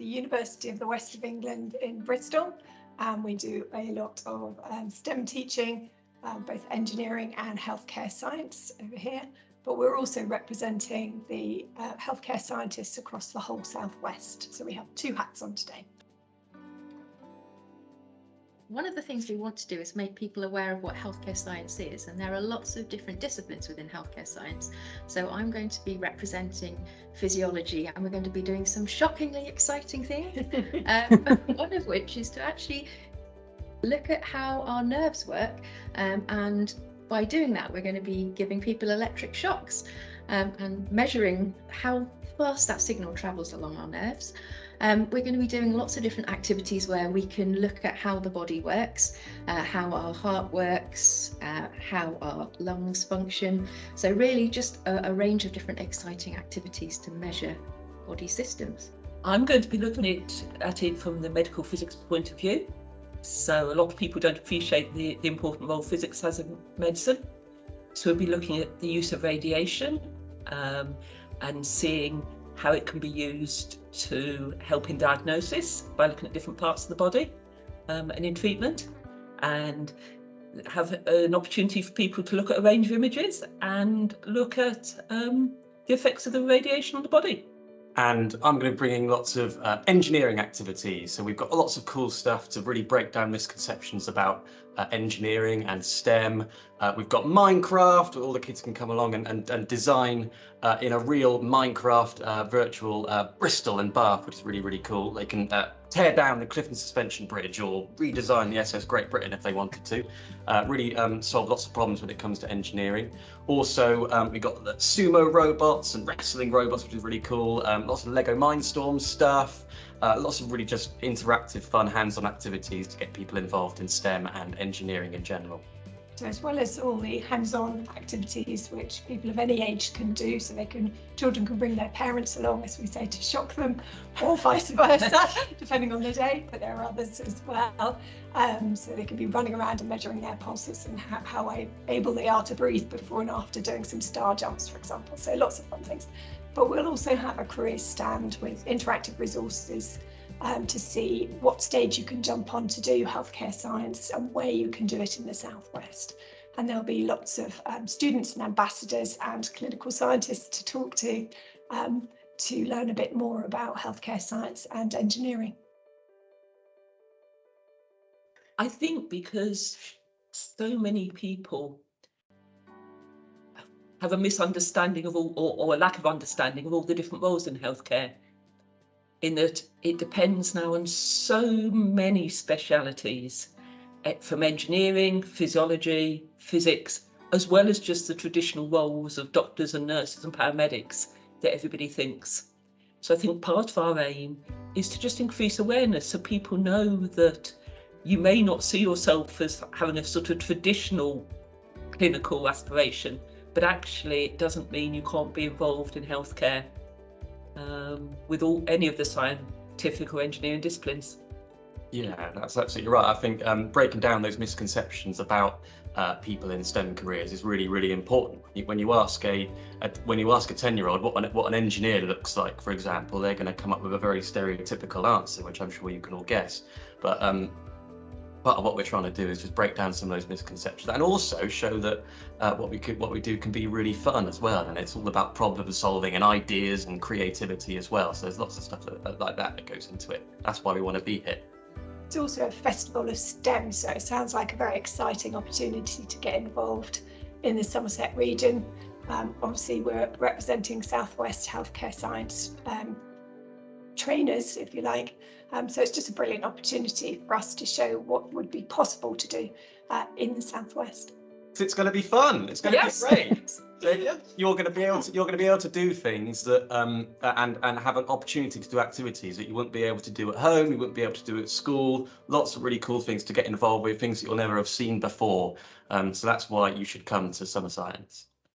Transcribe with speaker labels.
Speaker 1: the University of the West of England in Bristol, and we do a lot of STEM teaching, both engineering and healthcare science over here. But we're also representing the healthcare scientists across the whole Southwest. So we have two hats on today.
Speaker 2: One of the things we want to do is make people aware of what healthcare science is, and there are lots of different disciplines within healthcare science. So I'm going to be representing physiology, and we're going to be doing some shockingly exciting things, one of which is to actually look at how our nerves work, and by doing that we're going to be giving people electric shocks and measuring how fast that signal travels along our nerves. We're going to be doing lots of different activities where we can look at how the body works, how our heart works, how our lungs function. So really just a range of different exciting activities to measure body systems.
Speaker 3: I'm going to be looking at it from the medical physics point of view. So a lot of people don't appreciate the important role physics has in medicine. So we'll be looking at the use of radiation and seeing how it can be used to help in diagnosis by looking at different parts of the body and in treatment, and have an opportunity for people to look at a range of images and look at the effects of the radiation on the body.
Speaker 4: And I'm going to bring in lots of engineering activities. So we've got lots of cool stuff to really break down misconceptions about engineering and STEM. We've got Minecraft, where all the kids can come along and design in a real Minecraft virtual Bristol and Bath, which is really, really cool. They can tear down the Clifton Suspension Bridge or redesign the SS Great Britain if they wanted to. Really solve lots of problems when it comes to engineering. Also, we've got the sumo robots and wrestling robots, which is really cool. Lots of Lego Mindstorm stuff. Lots of really just interactive, fun, hands-on activities to get people involved in STEM and engineering in general.
Speaker 1: So as well as all the hands-on activities which people of any age can do, so children can bring their parents along, as we say, to shock them, or vice versa, depending on the day, but there are others as well. So they can be running around and measuring their pulses and how able they are to breathe before and after doing some star jumps, for example. So lots of fun things. But we'll also have a careers stand with interactive resources to see what stage you can jump on to do healthcare science and where you can do it in the Southwest. And there'll be lots of students and ambassadors and clinical scientists to talk to learn a bit more about healthcare science and engineering.
Speaker 3: I think because so many people have a misunderstanding of all, or a lack of understanding of all the different roles in healthcare, in that it depends now on so many specialities, from engineering, physiology, physics, as well as just the traditional roles of doctors and nurses and paramedics that everybody thinks. So I think part of our aim is to just increase awareness so people know that you may not see yourself as having a sort of traditional clinical aspiration, but actually it doesn't mean you can't be involved in healthcare with any of the scientific or engineering disciplines.
Speaker 4: Yeah, that's absolutely right. I think breaking down those misconceptions about people in STEM careers is really, really important. When you ask a 10-year-old what an engineer looks like, for example, they're going to come up with a very stereotypical answer, which I'm sure you can all guess. But part of what we're trying to do is just break down some of those misconceptions and also show that what we do can be really fun as well, and it's all about problem solving and ideas and creativity as well. So there's lots of stuff like that goes into it. That's why we want to be here.
Speaker 1: It's also a festival of STEM, so it sounds like a very exciting opportunity to get involved in the Somerset region. Obviously, we're representing Southwest healthcare science trainers, if you like. So it's just a brilliant opportunity for us to show what would be possible to do in the Southwest.
Speaker 4: It's going to be fun. It's going to be great. So you're going to be able to do things that and have an opportunity to do activities that you wouldn't be able to do at home. You wouldn't be able to do at school. Lots of really cool things to get involved with, things that you'll never have seen before. So that's why you should come to SomerScience.